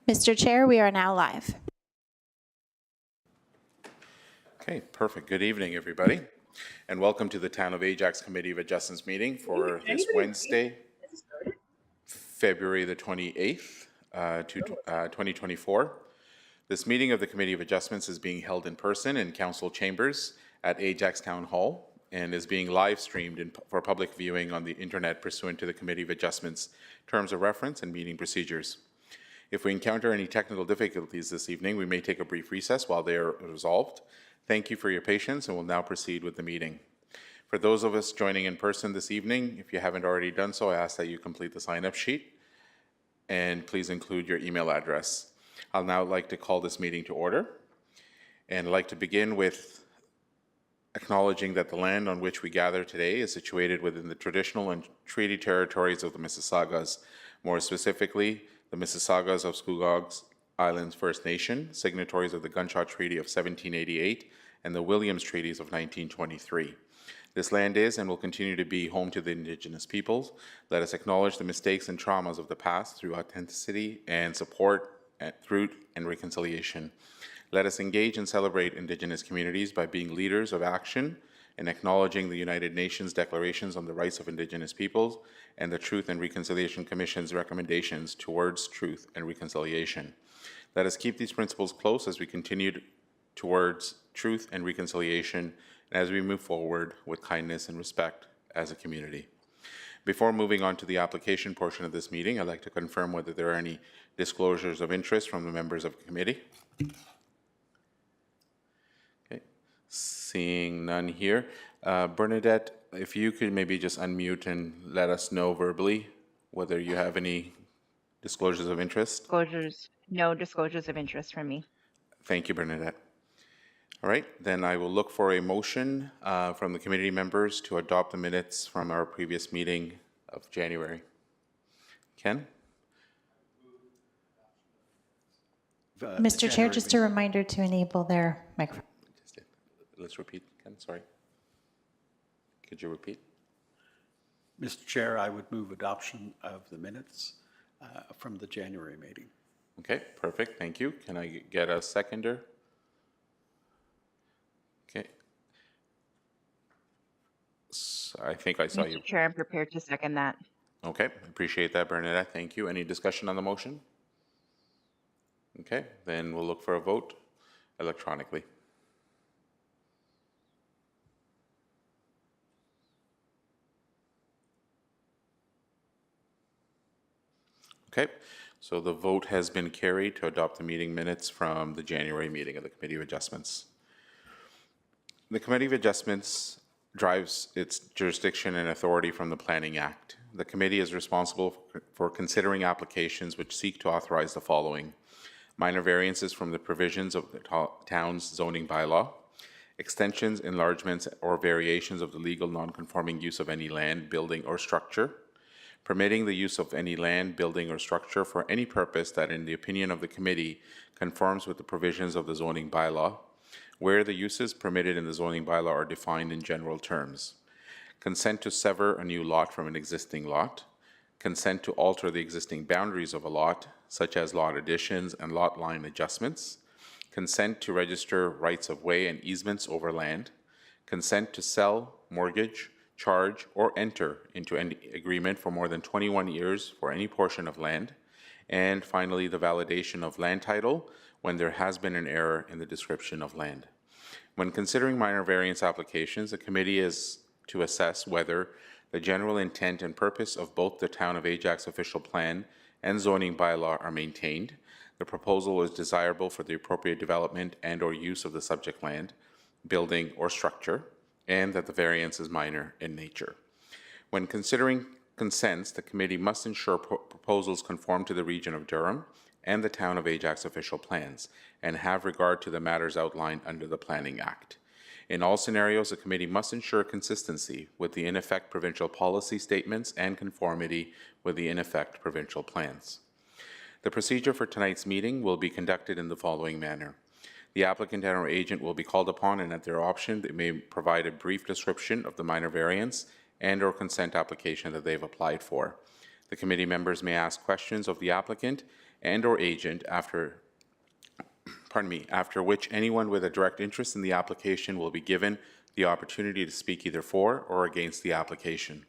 Mr. Chair, we are now live. Okay, perfect. Good evening, everybody, and welcome to the Town of Ajax Committee of Adjustments meeting for this Wednesday, February the 28th, 2024. This meeting of the Committee of Adjustments is being held in person in Council Chambers at Ajax Town Hall and is being live streamed for public viewing on the internet pursuant to the Committee of Adjustments terms of reference and meeting procedures. If we encounter any technical difficulties this evening, we may take a brief recess while they are resolved. Thank you for your patience, and we'll now proceed with the meeting. For those of us joining in person this evening, if you haven't already done so, I ask that you complete the sign-up sheet, and please include your email address. I'll now like to call this meeting to order, and I'd like to begin with acknowledging that the land on which we gather today is situated within the traditional and treaty territories of the Mississaugas, more specifically, the Mississaugas of Scugog Islands First Nation, signatories of the Gunshot Treaty of 1788 and the Williams Treaties of 1923. This land is and will continue to be home to the Indigenous peoples. Let us acknowledge the mistakes and traumas of the past through authenticity and support through and reconciliation. Let us engage and celebrate Indigenous communities by being leaders of action and acknowledging the United Nations declarations on the rights of Indigenous peoples and the Truth and Reconciliation Commission's recommendations towards truth and reconciliation. Let us keep these principles close as we continue towards truth and reconciliation and as we move forward with kindness and respect as a community. Before moving on to the application portion of this meeting, I'd like to confirm whether there are any disclosures of interest from the members of the committee. Okay, seeing none here. Bernadette, if you could maybe just unmute and let us know verbally whether you have any disclosures of interest. No disclosures of interest from me. Thank you, Bernadette. All right, then I will look for a motion from the committee members to adopt the minutes from our previous meeting of January. Ken? Mr. Chair, just a reminder to enable their microphone. Let's repeat, Ken, sorry. Could you repeat? Mr. Chair, I would move adoption of the minutes from the January meeting. Okay, perfect, thank you. Can I get a seconder? Okay. So I think I saw you. Mr. Chair, I'm prepared to second that. Okay, appreciate that, Bernadette, thank you. Any discussion on the motion? Okay, then we'll look for a vote electronically. Okay, so the vote has been carried to adopt the meeting minutes from the January meeting of the Committee of Adjustments. The Committee of Adjustments drives its jurisdiction and authority from the Planning Act. The committee is responsible for considering applications which seek to authorize the following: minor variances from the provisions of the town's zoning bylaw, extensions, enlargements, or variations of the legal non-conforming use of any land, building, or structure, permitting the use of any land, building, or structure for any purpose that, in the opinion of the committee, conforms with the provisions of the zoning bylaw, where the uses permitted in the zoning bylaw are defined in general terms. Consent to sever a new lot from an existing lot. Consent to alter the existing boundaries of a lot, such as lot additions and lot line adjustments. Consent to register rights of way and easements over land. Consent to sell, mortgage, charge, or enter into any agreement for more than 21 years for any portion of land. And finally, the validation of land title when there has been an error in the description of land. When considering minor variance applications, the committee is to assess whether the general intent and purpose of both the Town of Ajax official plan and zoning bylaw are maintained, the proposal is desirable for the appropriate development and or use of the subject land, building, or structure, and that the variance is minor in nature. When considering consents, the committee must ensure proposals conform to the region of Durham and the Town of Ajax official plans and have regard to the matters outlined under the Planning Act. In all scenarios, the committee must ensure consistency with the in effect provincial policy statements and conformity with the in effect provincial plans. The procedure for tonight's meeting will be conducted in the following manner. The applicant and or agent will be called upon, and at their option, they may provide a brief description of the minor variance and or consent application that they've applied for. The committee members may ask questions of the applicant and/or agent after which anyone with a direct interest in the application will be given the opportunity to speak either for or against the application.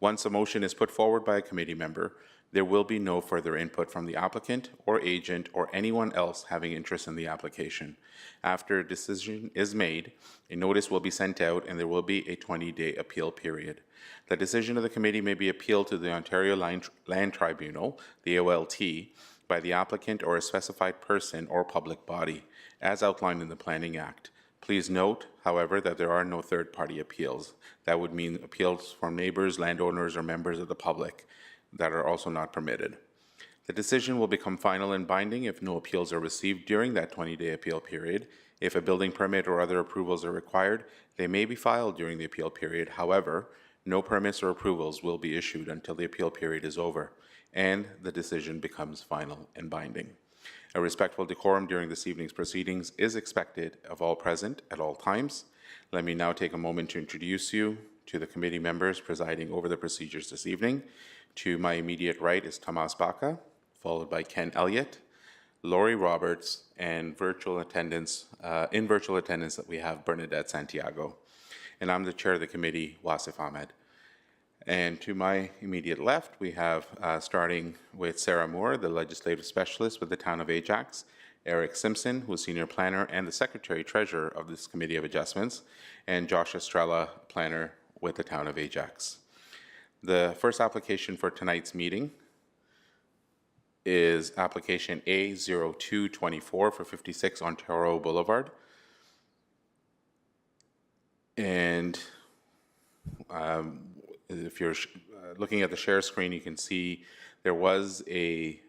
Once a motion is put forward by a committee member, there will be no further input from the applicant or agent or anyone else having interest in the application. After a decision is made, a notice will be sent out and there will be a 20-day appeal period. The decision of the committee may be appealed to the Ontario Land Tribunal, the OLT, by the applicant or a specified person or public body, as outlined in the Planning Act. Please note, however, that there are no third-party appeals. That would mean appeals from neighbors, landowners, or members of the public that are also not permitted. The decision will become final and binding if no appeals are received during that 20-day appeal period. If a building permit or other approvals are required, they may be filed during the appeal period. However, no permits or approvals will be issued until the appeal period is over and the decision becomes final and binding. A respectful decorum during this evening's proceedings is expected of all present at all times. Let me now take a moment to introduce you to the committee members presiding over the procedures this evening. To my immediate right is Tomas Baca, followed by Ken Elliott, Lori Roberts, and in virtual attendance that we have Bernadette Santiago. And I'm the chair of the committee, Wasif Ahmed. And to my immediate left, we have, starting with Sarah Moore, the legislative specialist with the town of Ajax, Eric Simpson, who is senior planner and the secretary-treasurer of this committee of adjustments, and Josh Estrella, planner with the town of Ajax. The first application for tonight's meeting is application A0224 for 56 Ontario Boulevard. And if you're looking at the share screen, you can see there was a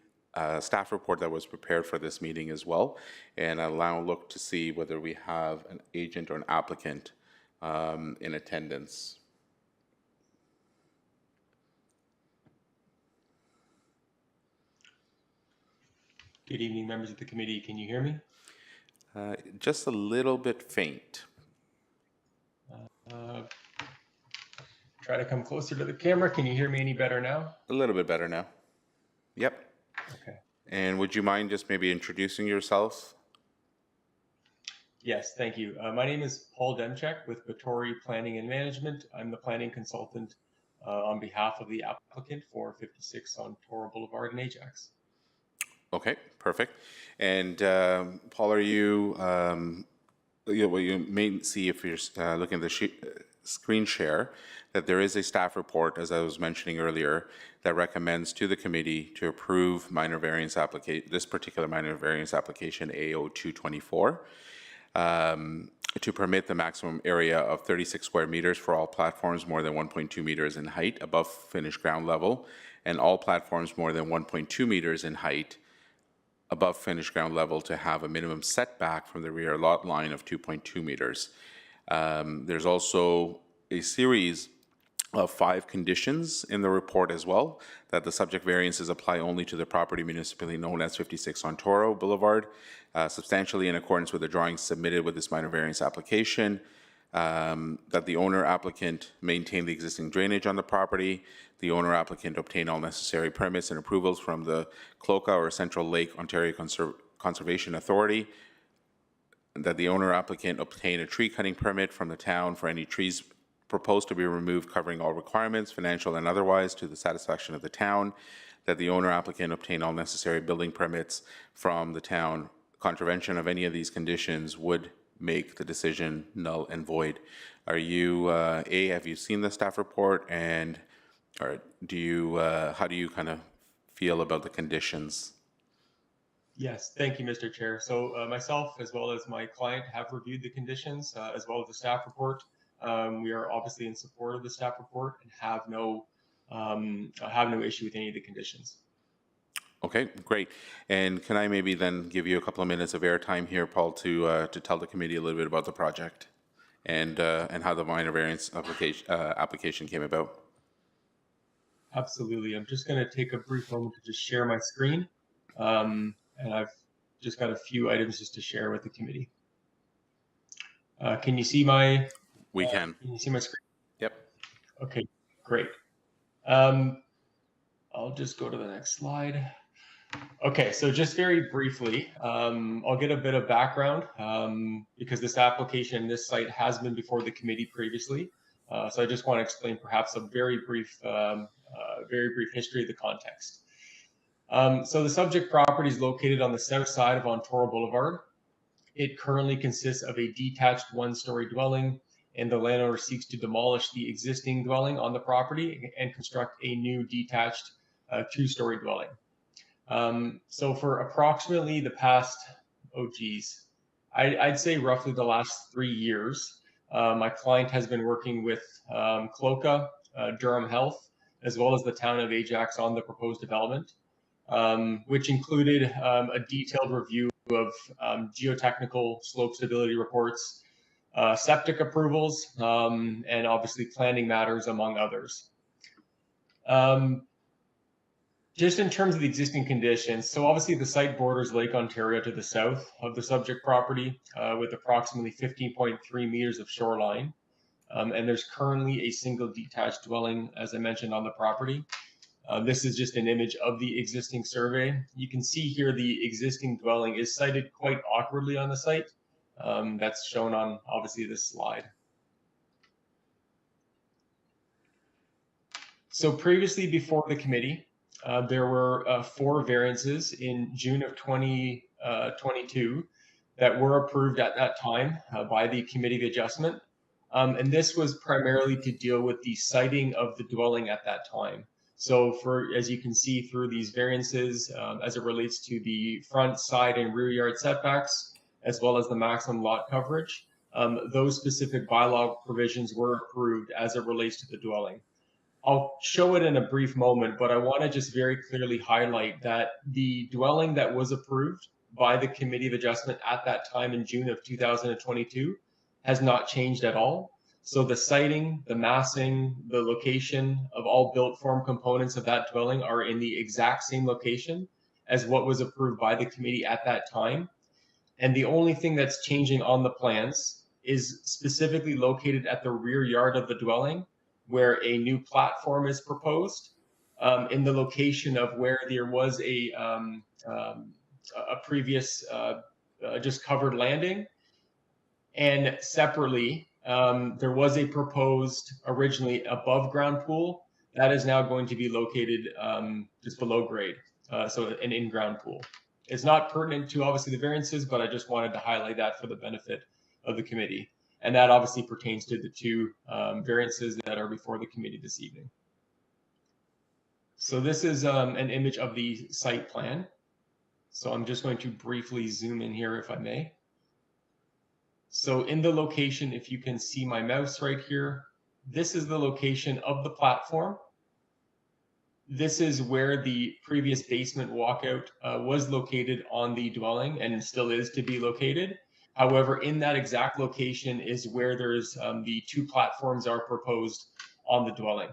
staff report that was prepared for this meeting as well. And I'll now look to see whether we have an agent or an applicant in attendance. Good evening, members of the committee. Can you hear me? Just a little bit faint. Try to come closer to the camera. Can you hear me any better now? A little bit better now. Yep. Okay. And would you mind just maybe introducing yourself? Yes, thank you. My name is Paul Demchak with Batory Planning and Management. I'm the planning consultant on behalf of the applicant for 56 on Toro Boulevard in Ajax. Okay, perfect. And Paul, are you, you may see if you're looking at the screen share, that there is a staff report, as I was mentioning earlier, that recommends to the committee to approve minor variance this particular minor variance application A0224 to permit the maximum area of 36 square meters for all platforms more than 1.2 meters in height above finished ground level, and all platforms more than 1.2 meters in height above finished ground level to have a minimum setback from the rear lot line of 2.2 meters. There's also a series of 5 conditions in the report as well, that the subject variances apply only to the property municipally known as 56 Ontario Boulevard, substantially in accordance with the drawings submitted with this minor variance application, that the owner applicant maintain the existing drainage on the property, the owner applicant obtain all necessary permits and approvals from the Cloca or Central Lake Ontario Conservation Authority, that the owner applicant obtain a tree cutting permit from the town for any trees proposed to be removed covering all requirements, financial and otherwise, to the satisfaction of the town, that the owner applicant obtain all necessary building permits from the town. Contravention of any of these conditions would make the decision null and void. Are you, have you seen the staff report, and or do you, how do you kind of feel about the conditions? Yes, thank you, Mr. Chair. So myself, as well as my client, have reviewed the conditions, as well as the staff report. We are obviously in support of the staff report and have no issue with any of the conditions. Okay, great. And can I maybe then give you a couple of minutes of airtime here, Paul, to tell the committee a little bit about the project and how the minor variance application came about? Absolutely. I'm just going to take a brief moment to just share my screen. And I've just got a few items just to share with the committee. Can you see my? We can. Can you see my screen? Yep. Okay, great. I'll just go to the next slide. Okay, so just very briefly, I'll get a bit of background because this application, this site has been before the committee previously. So I just want to explain perhaps a very brief history of the context. So the subject property is located on the south side of Ontario Boulevard. It currently consists of a detached one-story dwelling, and the landowner seeks to demolish the existing dwelling on the property and construct a new detached two-story dwelling. So for approximately the past, I'd say roughly the last 3 years, my client has been working with Cloca, Durham Health, as well as the town of Ajax on the proposed development, which included a detailed review of geotechnical slope stability reports, septic approvals, and obviously planning matters, among others. Just in terms of the existing conditions, so obviously the site borders Lake Ontario to the south of the subject property with approximately 15.3 meters of shoreline. And there's currently a single detached dwelling, as I mentioned, on the property. This is just an image of the existing survey. You can see here the existing dwelling is sited quite awkwardly on the site. That's shown on obviously this slide. So previously before the committee, there were 4 variances in June of 2022 that were approved at that time by the Committee of Adjustment. And this was primarily to deal with the siting of the dwelling at that time. So as you can see through these variances, as it relates to the front, side, and rear yard setbacks, as well as the maximum lot coverage, those specific bylaw provisions were approved as it relates to the dwelling. I'll show it in a brief moment, but I want to just very clearly highlight that the dwelling that was approved by the Committee of Adjustment at that time in June of 2022 has not changed at all. So the siting, the massing, the location of all built form components of that dwelling are in the exact same location as what was approved by the committee at that time. And the only thing that's changing on the plans is specifically located at the rear yard of the dwelling, where a new platform is proposed in the location of where there was a previous just covered landing. And separately, there was a proposed originally above ground pool that is now going to be located just below grade, so an in-ground pool. It's not pertinent to obviously the variances, but I just wanted to highlight that for the benefit of the committee. And that obviously pertains to the 2 variances that are before the committee this evening. So this is an image of the site plan. So I'm just going to briefly zoom in here if I may. So in the location, if you can see my mouse right here, this is the location of the platform. This is where the previous basement walkout was located on the dwelling and still is to be located. However, in that exact location is where there's the 2 platforms are proposed on the dwelling.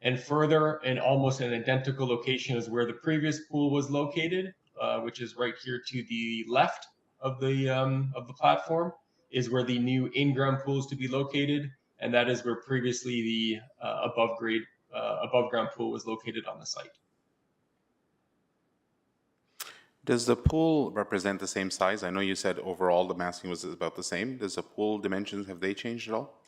And further, in almost an identical location is where the previous pool was located, which is right here to the left of the platform, is where the new in-ground pool is to be located, and that is where previously the above ground pool was located on the site. Does the pool represent the same size? I know you said overall the massing was about the same. Does the pool dimensions, have they changed at all?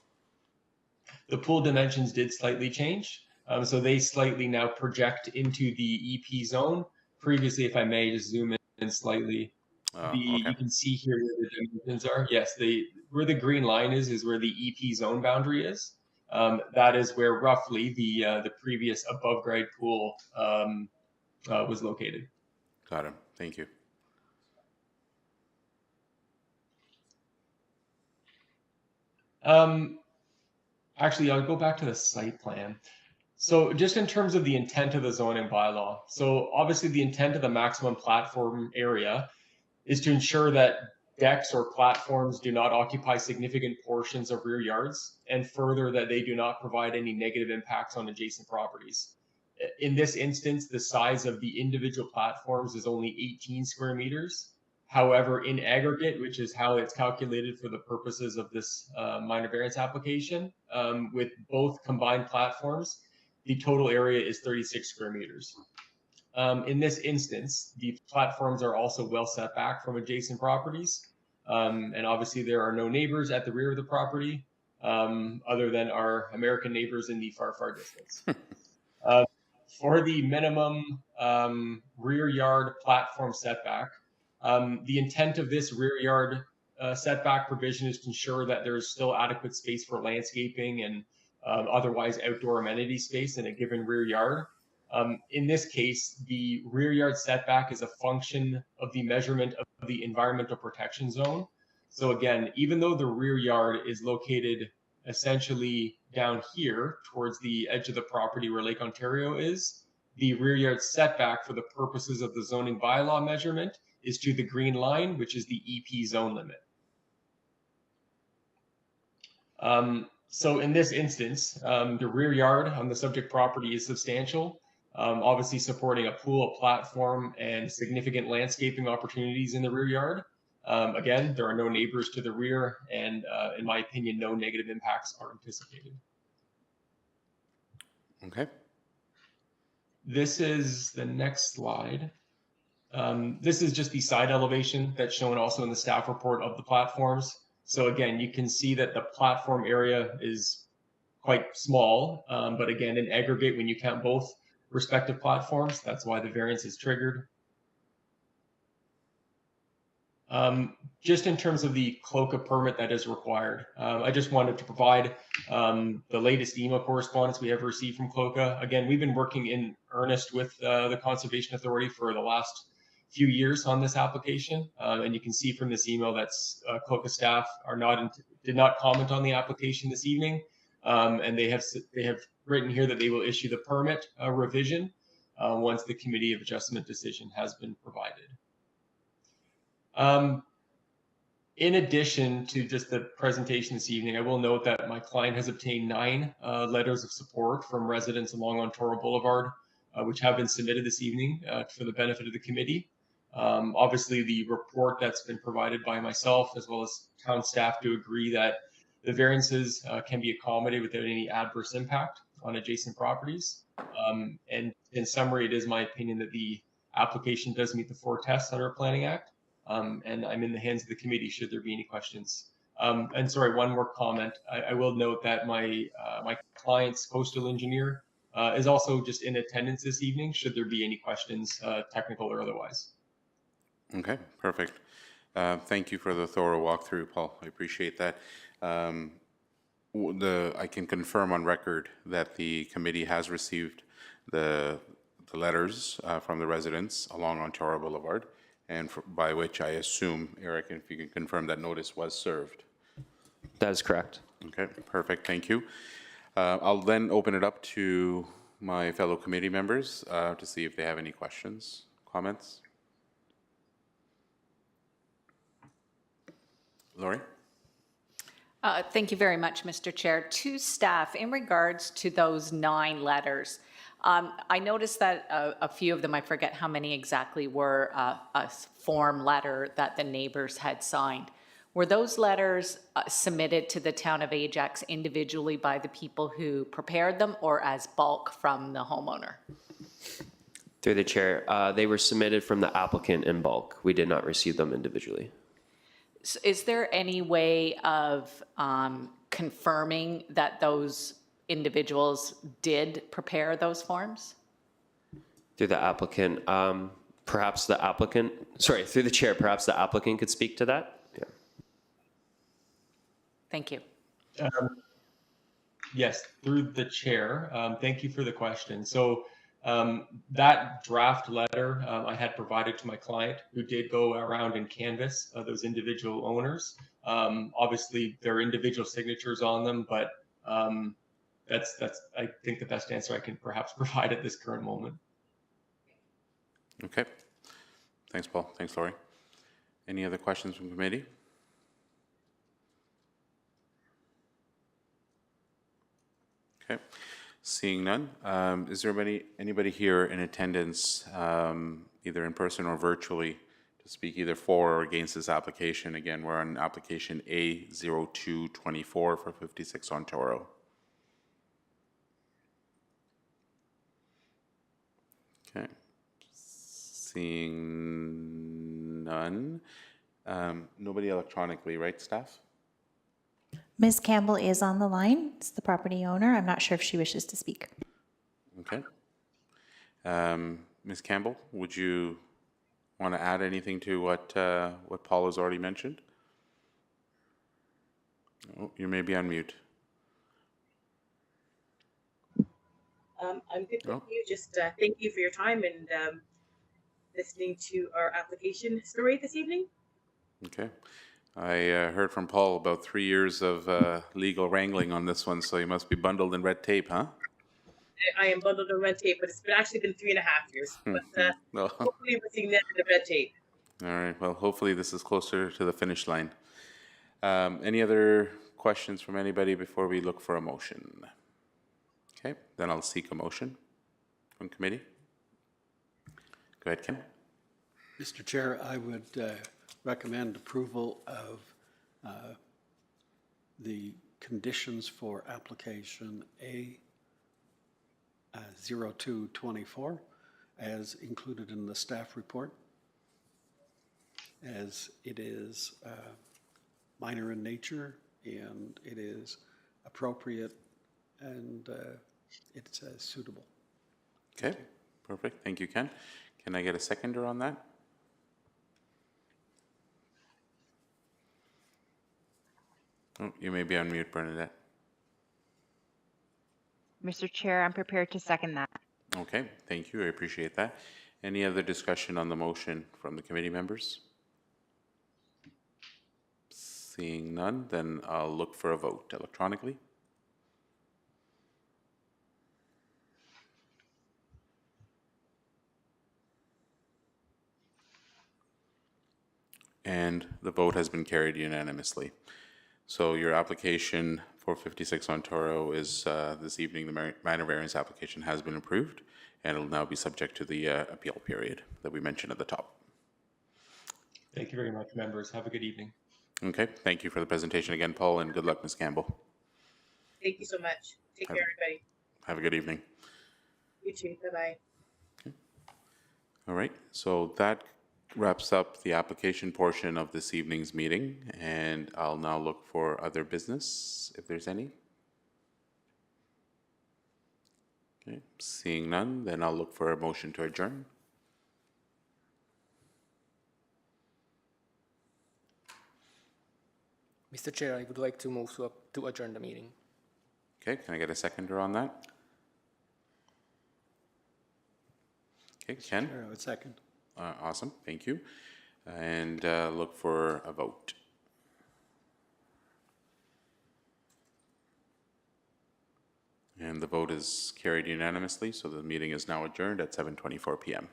The pool dimensions did slightly change. So they slightly now project into the EP zone. Previously, if I may just zoom in slightly, Okay. You can see here where the dimensions are. Yes, where the green line is where the EP zone boundary is. That is where roughly the previous above grade pool was located. Got it. Thank you. Actually, I'll go back to the site plan. So just in terms of the intent of the zoning bylaw, so obviously the intent of the maximum platform area is to ensure that decks or platforms do not occupy significant portions of rear yards, and further that they do not provide any negative impacts on adjacent properties. In this instance, the size of the individual platforms is only 18 square meters. However, in aggregate, which is how it's calculated for the purposes of this minor variance application, with both combined platforms, the total area is 36 square meters. In this instance, the platforms are also well set back from adjacent properties. And obviously there are no neighbors at the rear of the property, other than our American neighbors in the far, far distance. For the minimum rear yard platform setback, the intent of this rear yard setback provision is to ensure that there is still adequate space for landscaping and otherwise outdoor amenity space in a given rear yard. In this case, the rear yard setback is a function of the measurement of the environmental protection zone. So again, even though the rear yard is located essentially down here towards the edge of the property where Lake Ontario is, the rear yard setback for the purposes of the zoning bylaw measurement is to the green line, which is the EP zone limit. So in this instance, the rear yard on the subject property is substantial, obviously supporting a pool, a platform, and significant landscaping opportunities in the rear yard. Again, there are no neighbors to the rear, and in my opinion, no negative impacts are anticipated. Okay. This is the next slide. This is just the side elevation that's shown also in the staff report of the platforms. So again, you can see that the platform area is quite small, but again, in aggregate, when you count both respective platforms, that's why the variance is triggered. Just in terms of the CLOCA permit that is required, I just wanted to provide the latest email correspondence we have received from CLOCA. Again, we've been working in earnest with the Conservation Authority for the last few years on this application, and you can see from this email that CLOCA staff did not comment on the application this evening, and they have written here that they will issue the permit revision once the Committee of Adjustment decision has been provided. In addition to just the presentation this evening, I will note that my client has obtained 9 letters of support from residents along Ontario Boulevard, which have been submitted this evening for the benefit of the committee. Obviously, the report that's been provided by myself as well as town staff do agree that the variances can be accommodated without any adverse impact on adjacent properties. And in summary, it is my opinion that the application does meet the 4 tests under our Planning Act. And I'm in the hands of the committee should there be any questions. And sorry, one more comment. I will note that my client's coastal engineer is also just in attendance this evening should there be any questions, technical or otherwise. Okay, perfect. Thank you for the thorough walkthrough, Paul. I appreciate that. I can confirm on record that the committee has received the letters from the residents along Ontario Boulevard, and by which I assume, Eric, if you can confirm that notice was served. That is correct. Okay, perfect. Thank you. I'll then open it up to my fellow committee members to see if they have any questions, comments. Lori? Thank you very much, Mr. Chair. To staff, in regards to those 9 letters, I noticed that a few of them, I forget how many exactly, were a form letter that the neighbors had signed. Were those letters submitted to the town of Ajax individually by the people who prepared them or as bulk from the homeowner? Through the chair, they were submitted from the applicant in bulk. We did not receive them individually. So is there any way of confirming that those individuals did prepare those forms? Through the applicant, perhaps the applicant, sorry, through the chair, perhaps the applicant could speak to that? Yeah. Thank you. Yes, through the chair. Thank you for the question. So that draft letter I had provided to my client, who did go around and canvass those individual owners. Obviously, there are individual signatures on them, but that's I think the best answer I can perhaps provide at this current moment. Okay. Thanks, Paul. Thanks, Lori. Any other questions from committee? Okay. Seeing none, is there anybody here in attendance, either in person or virtually, to speak either for or against this application? Again, we're on application A0224 for 56 Ontario. Okay. Seeing none. Nobody electronically, right, staff? Ms. Campbell is on the line. It's the property owner. I'm not sure if she wishes to speak. Okay. Ms. Campbell, would you want to add anything to what Paul has already mentioned? Oh, you may be on mute. I'm good, Oh. thank you. Just thank you for your time and listening to our application story this evening. Okay. I heard from Paul about 3 years of legal wrangling on this one, so you must be bundled in red tape, huh? I am bundled in red tape, but it's actually been 3.5 years. But No. hopefully we're seeing that in the red tape. All right. Well, hopefully this is closer to the finish line. Any other questions from anybody before we look for a motion? Okay, then I'll seek a motion from committee. Go ahead, Ken. Mr. Chair, I would recommend approval of the conditions for application A0224 as included in the staff report, as it is minor in nature and it is appropriate and it's suitable. Okay, perfect. Thank you, Ken. Can I get a seconder on that? Oh, you may be on mute, Bernadette. Mr. Chair, I'm prepared to second that. Okay, thank you. I appreciate that. Any other discussion on the motion from the committee members? Seeing none, then I'll look for a vote electronically. And the vote has been carried unanimously. So your application for 56 Ontario is this evening, the minor variance application has been approved, and it'll now be subject to the appeal period that we mentioned at the top. Thank you very much, members. Have a good evening. Okay, thank you for the presentation again, Paul, and good luck, Ms. Campbell. Thank you so much. Take care, everybody. Have a good evening. You too. Bye-bye. All right, so that wraps up the application portion of this evening's meeting, and I'll now look for other business, if there's any. Okay, seeing none, then I'll look for a motion to adjourn. Mr. Chair, I would like to move to adjourn the meeting. Okay, can I get a seconder on that? Okay, Ken? Sure, I would second. Awesome, thank you. And look for a vote. And the vote is carried unanimously, so the meeting is now adjourned at 7:24 p.m.